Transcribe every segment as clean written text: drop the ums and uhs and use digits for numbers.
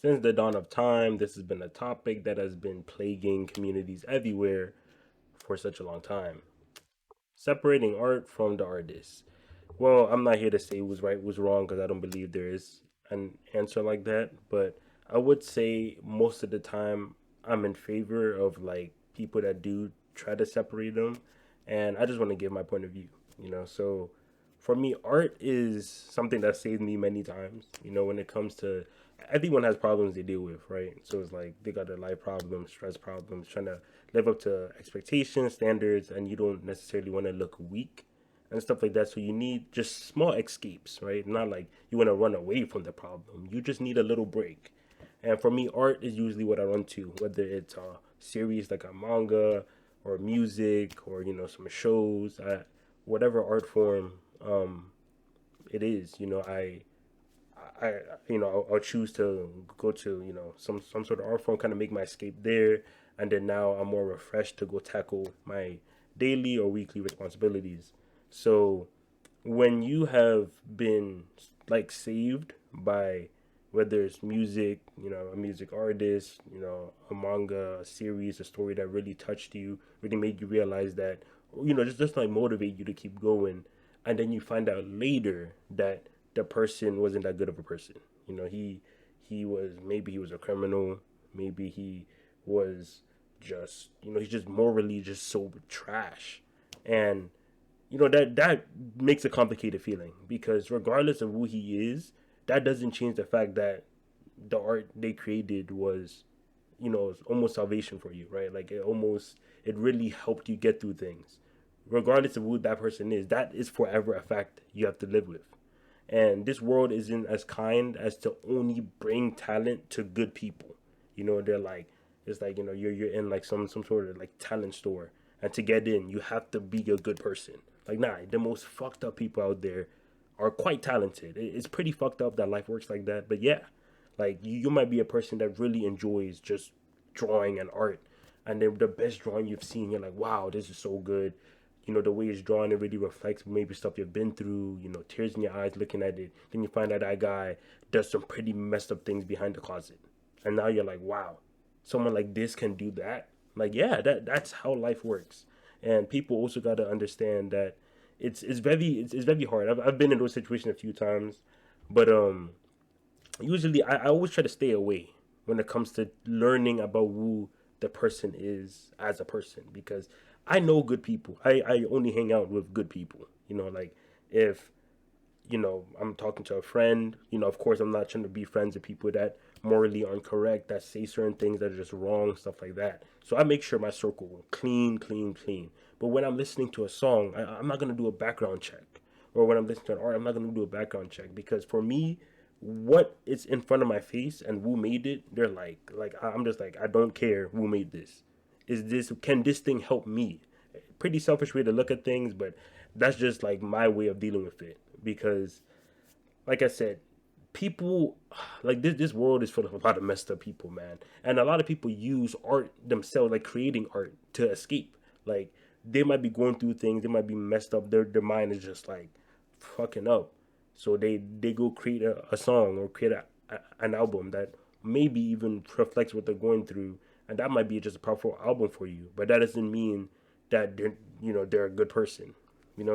Since the dawn of time, this has been a topic that has been plaguing communities everywhere for such a long time. Separating art from the artist. Well, I'm not here to say who's right, who's wrong, because I don't believe there is an answer like that. But I would say most of the time, I'm in favor of like people that do try to separate them, and I just want to give my point of view. So for me, art is something that saved me many times. When it comes to everyone has problems they deal with, right? So it's like they got their life problems, stress problems, trying to live up to expectations, standards, and you don't necessarily want to look weak and stuff like that. So you need just small escapes, right? Not like you want to run away from the problem. You just need a little break. And for me, art is usually what I run to, whether it's a series like a manga or music or some shows, whatever art form it is. I I'll choose to go to some sort of art form, kind of make my escape there, and then now I'm more refreshed to go tackle my daily or weekly responsibilities. So when you have been like saved by whether it's music, a music artist, a manga, a series, a story that really touched you, really made you realize that, just like motivate you to keep going, and then you find out later that the person wasn't that good of a person. He was, maybe he was a criminal, maybe he was just, he's just morally just so trash, and that makes a complicated feeling because regardless of who he is, that doesn't change the fact that the art they created was almost salvation for you, right? Like it really helped you get through things regardless of who that person is. That is forever a fact you have to live with. And this world isn't as kind as to only bring talent to good people. They're like, it's like, you're in like some sort of like talent store, and to get in you have to be a good person. Like, nah, the most fucked up people out there are quite talented. It's pretty fucked up that life works like that, but yeah, like you might be a person that really enjoys just drawing and art, and then the best drawing you've seen, you're like, wow, this is so good. The way it's drawn, it really reflects maybe stuff you've been through, tears in your eyes looking at it. Then you find out that guy does some pretty messed up things behind the closet. And now you're like, wow, someone like this can do that. Like, yeah, that's how life works. And people also got to understand that it's very hard. I've been in those situations a few times, but usually I always try to stay away when it comes to learning about who the person is as a person, because I know good people. I only hang out with good people. Like if I'm talking to a friend, of course I'm not trying to be friends with people that morally aren't correct, that say certain things that are just wrong, stuff like that. So I make sure my circle clean, clean, clean. But when I'm listening to a song, I'm not gonna do a background check. Or when I'm listening to an art, I'm not gonna do a background check, because for me, what is in front of my face and who made it, they're like I'm just like, I don't care who made this. Can this thing help me? Pretty selfish way to look at things, but that's just like my way of dealing with it. Because like I said, people, like this world is full of a lot of messed up people, man. And a lot of people use art themselves, like creating art, to escape. Like they might be going through things, they might be messed up, their mind is just like fucking up. So they go create a song or create an album that maybe even reflects what they're going through, and that might be just a powerful album for you. But that doesn't mean that they're a good person.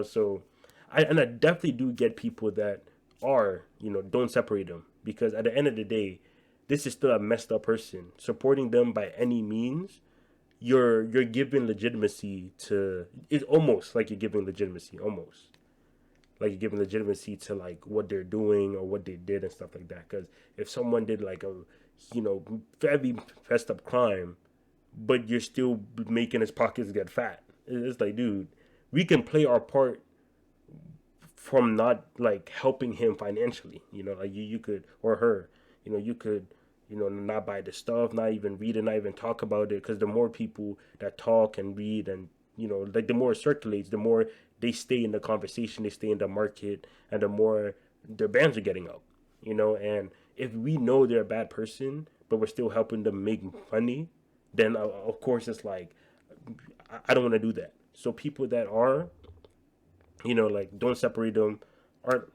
So I definitely do get people that are, don't separate them, because at the end of the day, this is still a messed up person. Supporting them by any means, you're giving legitimacy to, it's almost like you're giving legitimacy, almost like you're giving legitimacy to like what they're doing or what they did and stuff like that. Because if someone did like a very messed up crime, but you're still making his pockets get fat, it's like, dude, we can play our part from not like helping him financially. Like you could, or her, you could, not buy the stuff, not even read it, not even talk about it, because the more people that talk and read, and like the more it circulates, the more they stay in the conversation, they stay in the market, and the more their bands are getting up. And if we know they're a bad person but we're still helping them make money, then of course it's like, I don't want to do that. So people that are, like, don't separate them, are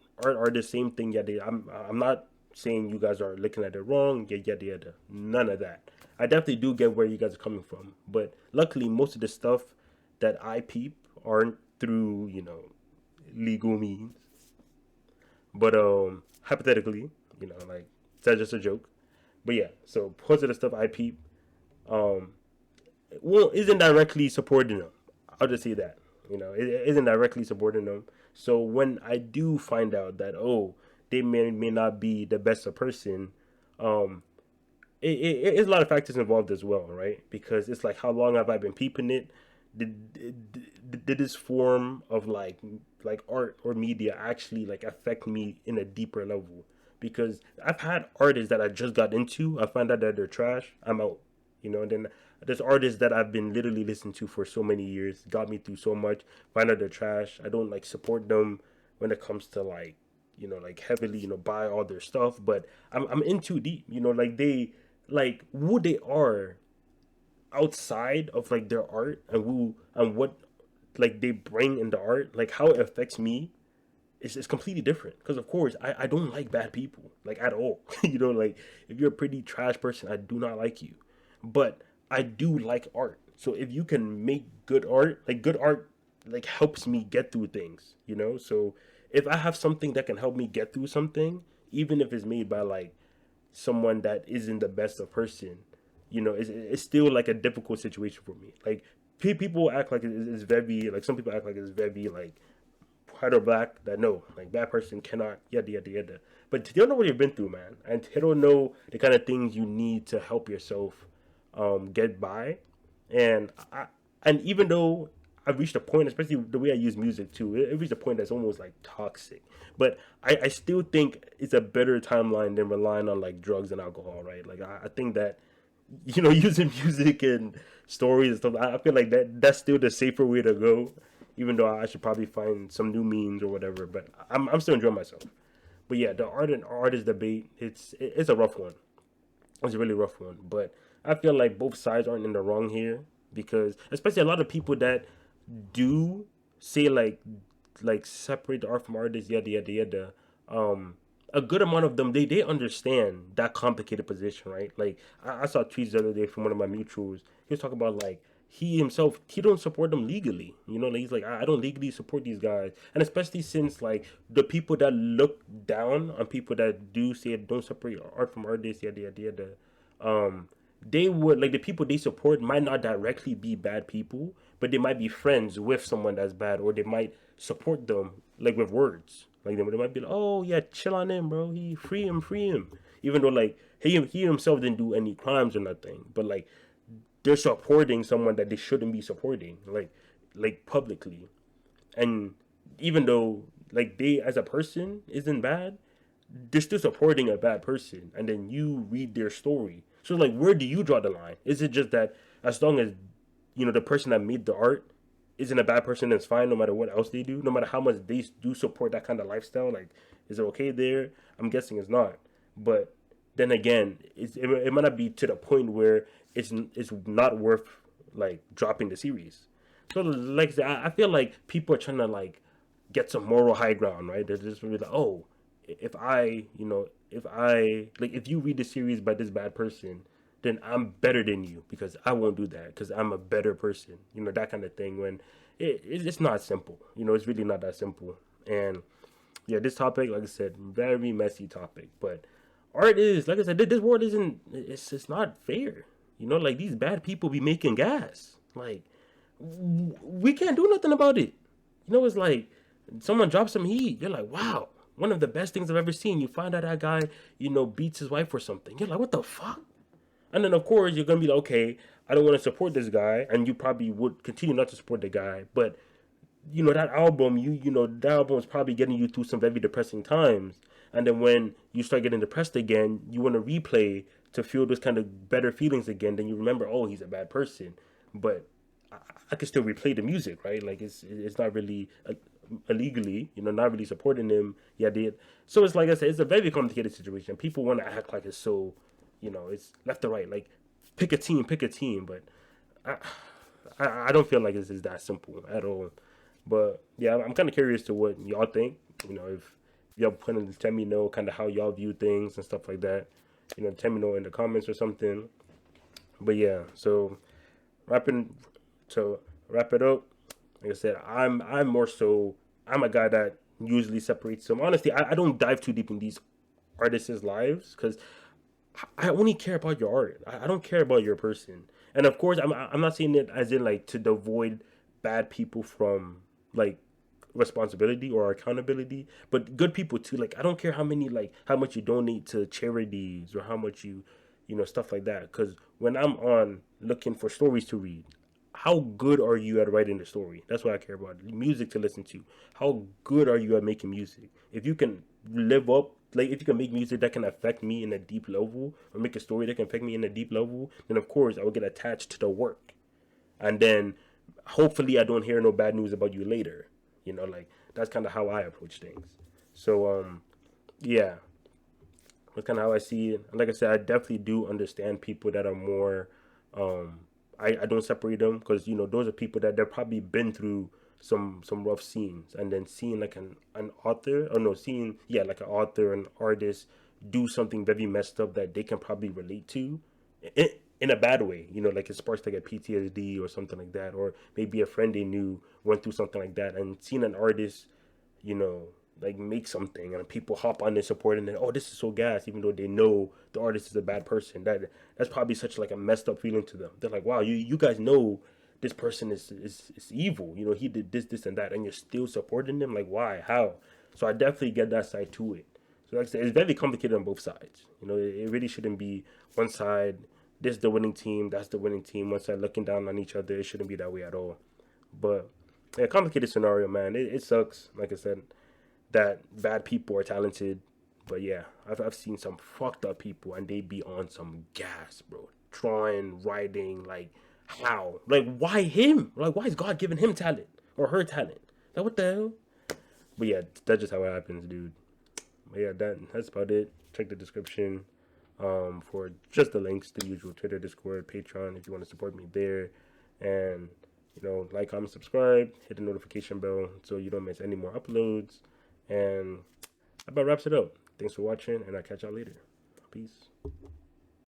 the same thing. Yeah, I'm not saying you guys are looking at it wrong, yada yada yada. None of that. I definitely do get where you guys are coming from, but luckily most of the stuff that I peep aren't through legal means. But hypothetically, like that's just a joke. But yeah, so most of the stuff I peep, um, well, isn't directly supporting them. I'll just say that. It isn't directly supporting them. So when I do find out that they may not be the best of person, um, it's a lot of factors involved as well, right? Because it's like how long have I been peeping it? Did this form of like art or media actually like affect me in a deeper level? Because I've had artists that I just got into, I find out that they're trash, I'm out. And then there's artists that I've been literally listening to for so many years, got me through so much, find out they're trash. I don't like support them when it comes to like like heavily buy all their stuff, but I'm in too deep. Like they like who they are outside of like their art and who and what like they bring in the art, like how it affects me is completely different. Because of course I don't like bad people like at all. Like if you're a pretty trash person, I do not like you. But I do like art. So if you can make good art like helps me get through things. So if I have something that can help me get through something, even if it's made by like someone that isn't the best of person, it's still like a difficult situation for me. Like people act like it's very like some people act like it's very like white or black. That no, like that person cannot yada yada yada. But they don't know what you've been through, man, and they don't know the kind of things you need to help yourself get by. And and even though I've reached a point, especially the way I use music too, it reached a point that's almost like toxic. But I still think it's a better timeline than relying on like drugs and alcohol, right? Like I think that using music and stories and stuff, I feel like that's still the safer way to go. Even though I should probably find some new memes or whatever, but I'm still enjoying myself. But yeah, the art and artist debate, it's a rough one. It's a really rough one, but I feel like both sides aren't in the wrong here because especially a lot of people that do say like separate the art from artists, yada yada yada. Um, a good amount of them they understand that complicated position, right? Like I saw tweets the other day from one of my mutuals. He was talking about like he himself he don't support them legally. Like he's like I don't legally support these guys, and especially since like the people that look down on people that do say don't separate art from artists, yada yada yada. Um, they would like the people they support might not directly be bad people, but they might be friends with someone that's bad, or they might support them like with words. Like they might be like, "Oh yeah, chill on him, bro. He free him." Even though like he himself didn't do any crimes or nothing, but like they're supporting someone that they shouldn't be supporting, like publicly. And even though like they as a person isn't bad, they're still supporting a bad person, and then you read their story. So like, where do you draw the line? Is it just that as long as the person that made the art isn't a bad person, it's fine no matter what else they do, no matter how much they do support that kind of lifestyle? Like, is it okay there? I'm guessing it's not. But then again, it might not be to the point where it's not worth like dropping the series. So like I said, I feel like people are trying to like get some moral high ground, right? They're just really like, oh, if you read the series by this bad person, then I'm better than you because I won't do that because I'm a better person. That kind of thing. When it's not simple. It's really not that simple. And yeah, this topic, like I said, very messy topic. But art is, like I said, this world isn't. It's not fair. Like these bad people be making gas. Like we can't do nothing about it. It's like someone drops some heat. You're like, wow, one of the best things I've ever seen. You find out that guy, beats his wife or something. You're like, what the fuck? And then of course you're gonna be like, okay, I don't want to support this guy, and you probably would continue not to support the guy. But that album, that album is probably getting you through some very depressing times. And then when you start getting depressed again, you want to replay to feel those kind of better feelings again. Then you remember, oh, he's a bad person, but I can still replay the music, right? Like it's not really illegally, not really supporting him. Yeah, did. So it's like I said, it's a very complicated situation. People want to act like it's so, it's left or right. Like pick a team. But I, I don't feel like this is that simple at all. But yeah, I'm kind of curious to what y'all think. If y'all tell me know kind of how y'all view things and stuff like that. Tell me know in the comments or something. But yeah, so wrapping to wrap it up, like I said, I'm more so I'm a guy that usually separates them. Honestly, I don't dive too deep in these artists' lives because I only care about your art. I don't care about your person. And of course, I'm not saying it as in like to avoid bad people from like responsibility or accountability, but good people too. Like I don't care how much you donate to charities or how much stuff like that. Because when I'm on looking for stories to read, how good are you at writing the story? That's what I care about. Music to listen to. How good are you at making music? If you can live up, like if you can make music that can affect me in a deep level, or make a story that can affect me in a deep level, then of course I will get attached to the work. And then hopefully I don't hear no bad news about you later. Like that's kind of how I approach things. So yeah, that's kind of how I see it. And like I said, I definitely do understand people that are more. Um, I don't separate them because those are people that they've probably been through some rough scenes, and then seeing like an author, or no, seeing like an author, an artist do something very messed up that they can probably relate to, in a bad way. Like it sparks like a PTSD or something like that, or maybe a friend they knew went through something like that, and seeing an artist you know, like make something and people hop on and support and then this is so gas, even though they know the artist is a bad person. That's probably such like a messed up feeling to them. They're like, wow, you guys know this person is evil. He did this and that, and you're still supporting them. Like, why? How? So I definitely get that side to it. So like I said, it's very complicated on both sides. It really shouldn't be one side. This is the winning team. That's the winning team. One side looking down on each other. It shouldn't be that way at all. But yeah, complicated scenario, man. It sucks. Like I said, that bad people are talented, but yeah, I've seen some fucked up people and they be on some gas, bro. Drawing, writing, like how? Like why him? Like why is God giving him talent or her talent? Like what the hell? But yeah, that's just how it happens, dude. But yeah, that's about it. Check the description for just the links, the usual Twitter, Discord, Patreon if you want to support me there. And like, comment, subscribe, hit the notification bell so you don't miss any more uploads. And that about wraps it up. Thanks for watching, and I'll catch y'all later. Peace.